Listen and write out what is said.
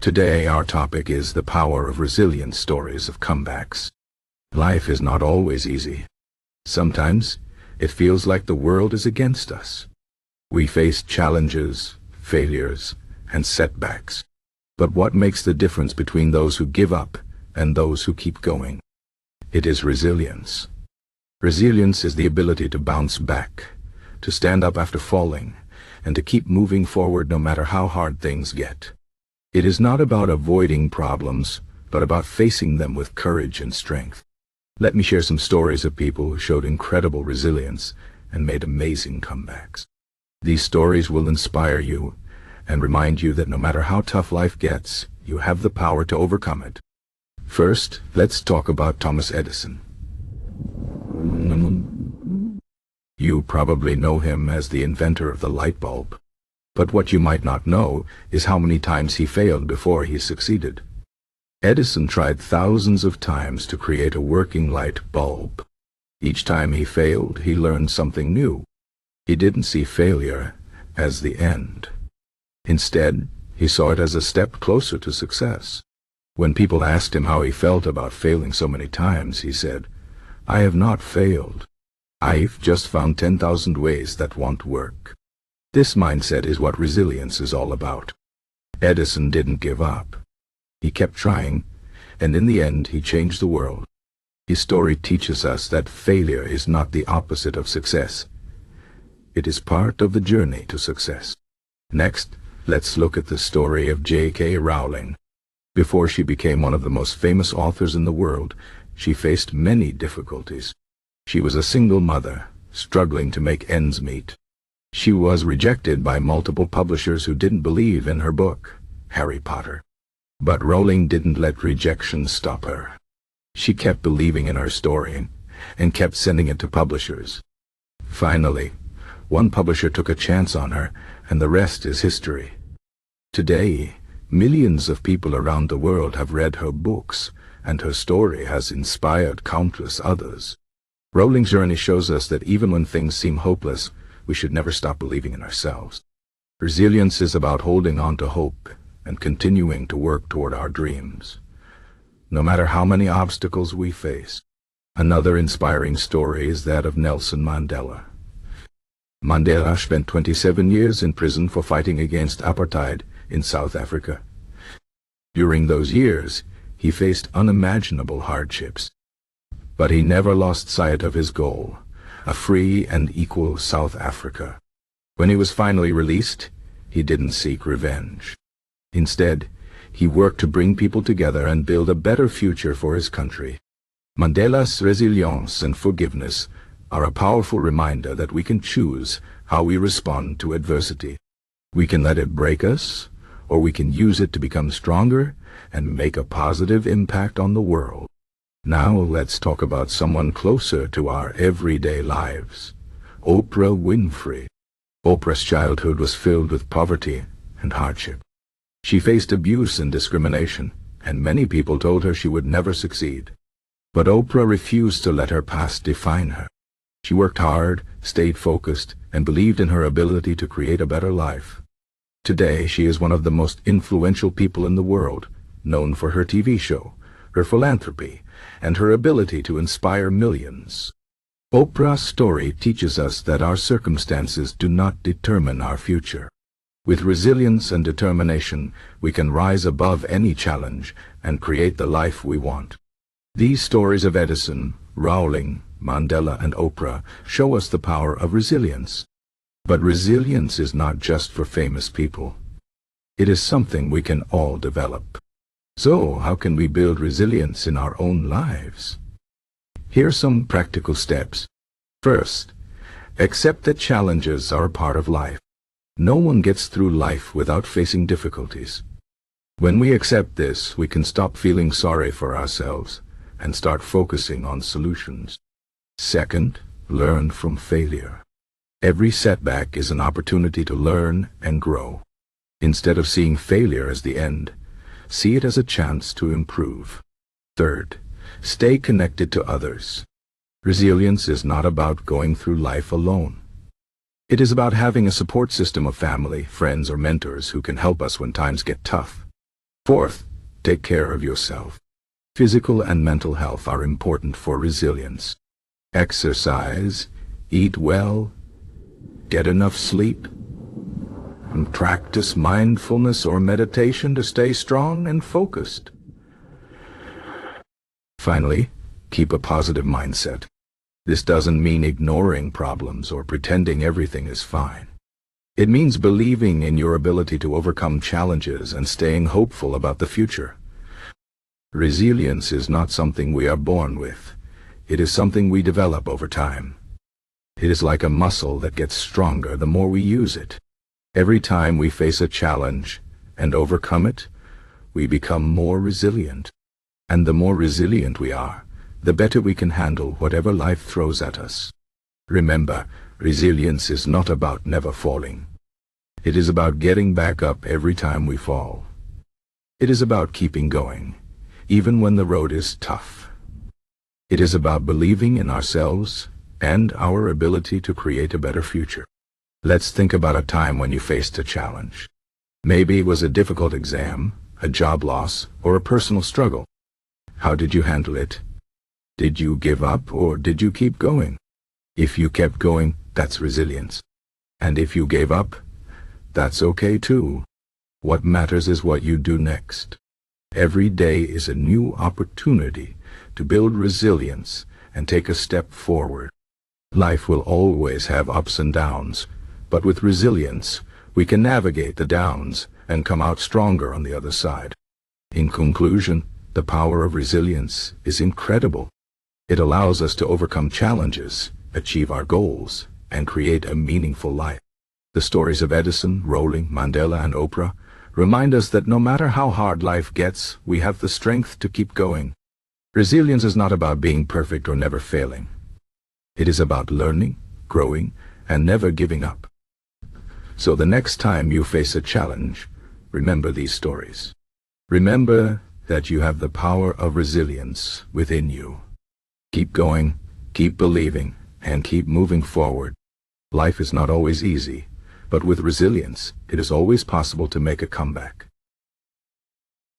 Today our topic is the power of resilience, stories of comebacks. Life is not always easy. Sometimes it feels like the world is against us. We face challenges, failures, and setbacks. But what makes the difference between those who give up and those who keep going? It is resilience. Resilience is the ability to bounce back, to stand up after falling, and to keep moving forward no matter how hard things get. It is not about avoiding problems, but about facing them with courage and strength. Let me share some stories of people who showed incredible resilience and made amazing comebacks. These stories will inspire you and remind you that no matter how tough life gets, you have the power to overcome it. First, let's talk about Thomas Edison. You probably know him as the inventor of the light bulb. But what you might not know is how many times he failed before he succeeded. Edison tried thousands of times to create a working light bulb. Each time he failed, he learned something new. He didn't see failure as the end. Instead, he saw it as a step closer to success. When people asked him how he felt about failing so many times, he said, "I have not failed. I've just found 10,000 ways that won't work." This mindset is what resilience is all about. Edison didn't give up. He kept trying, and in the end, he changed the world. His story teaches us that failure is not the opposite of success. It is part of the journey to success. Next, let's look at the story of J.K. Rowling. Before she became one of the most famous authors in the world, she faced many difficulties. She was a single mother, struggling to make ends meet. She was rejected by multiple publishers who didn't believe in her book, Harry Potter. But Rowling didn't let rejection stop her. She kept believing in her story and kept sending it to publishers. Finally, one publisher took a chance on her, and the rest is history. Today, millions of people around the world have read her books, and her story has inspired countless others. Rowling's journey shows us that even when things seem hopeless, we should never stop believing in ourselves. Resilience is about holding on to hope and continuing to work toward our dreams, no matter how many obstacles we face. Another inspiring story is that of Nelson Mandela. Mandela spent 27 years in prison for fighting against apartheid in South Africa. During those years, he faced unimaginable hardships, but he never lost sight of his goal, a free and equal South Africa. When he was finally released, he didn't seek revenge. Instead, he worked to bring people together and build a better future for his country. Mandela's resilience and forgiveness are a powerful reminder that we can choose how we respond to adversity. We can let it break us, or we can use it to become stronger and make a positive impact on the world. Now let's talk about someone closer to our everyday lives, Oprah Winfrey. Oprah's childhood was filled with poverty and hardship. She faced abuse and discrimination, and many people told her she would never succeed. But Oprah refused to let her past define her. She worked hard, stayed focused, and believed in her ability to create a better life. Today, she is one of the most influential people in the world, known for her TV show, her philanthropy, and her ability to inspire millions. Oprah's story teaches us that our circumstances do not determine our future. With resilience and determination, we can rise above any challenge and create the life we want. These stories of Edison, Rowling, Mandela, and Oprah show us the power of resilience. But resilience is not just for famous people. It is something we can all develop. So, how can we build resilience in our own lives? Here are some practical steps. First, accept that challenges are a part of life. No one gets through life without facing difficulties. When we accept this, we can stop feeling sorry for ourselves and start focusing on solutions. Second, learn from failure. Every setback is an opportunity to learn and grow. Instead of seeing failure as the end, see it as a chance to improve. Third, stay connected to others. Resilience is not about going through life alone. It is about having a support system of family, friends, or mentors who can help us when times get tough. Fourth, take care of yourself. Physical and mental health are important for resilience. Exercise, eat well, get enough sleep, and practice mindfulness or meditation to stay strong and focused. Finally, keep a positive mindset. This doesn't mean ignoring problems or pretending everything is fine. It means believing in your ability to overcome challenges and staying hopeful about the future. Resilience is not something we are born with. It is something we develop over time. It is like a muscle that gets stronger the more we use it. Every time we face a challenge and overcome it, we become more resilient. And the more resilient we are, the better we can handle whatever life throws at us. Remember, resilience is not about never falling. It is about getting back up every time we fall. It is about keeping going, even when the road is tough. It is about believing in ourselves and our ability to create a better future. Let's think about a time when you faced a challenge. Maybe it was a difficult exam, a job loss, or a personal struggle. How did you handle it? Did you give up or did you keep going? If you kept going, that's resilience. And if you gave up, that's okay too. What matters is what you do next. Every day is a new opportunity to build resilience and take a step forward. Life will always have ups and downs, but with resilience, we can navigate the downs and come out stronger on the other side. In conclusion, the power of resilience is incredible. It allows us to overcome challenges, achieve our goals, and create a meaningful life. The stories of Edison, Rowling, Mandela, and Oprah remind us that no matter how hard life gets, we have the strength to keep going. Resilience is not about being perfect or never failing. It is about learning, growing, and never giving up. So the next time you face a challenge, remember these stories. Remember that you have the power of resilience within you. Keep going, keep believing, and keep moving forward. Life is not always easy, but with resilience, it is always possible to make a comeback.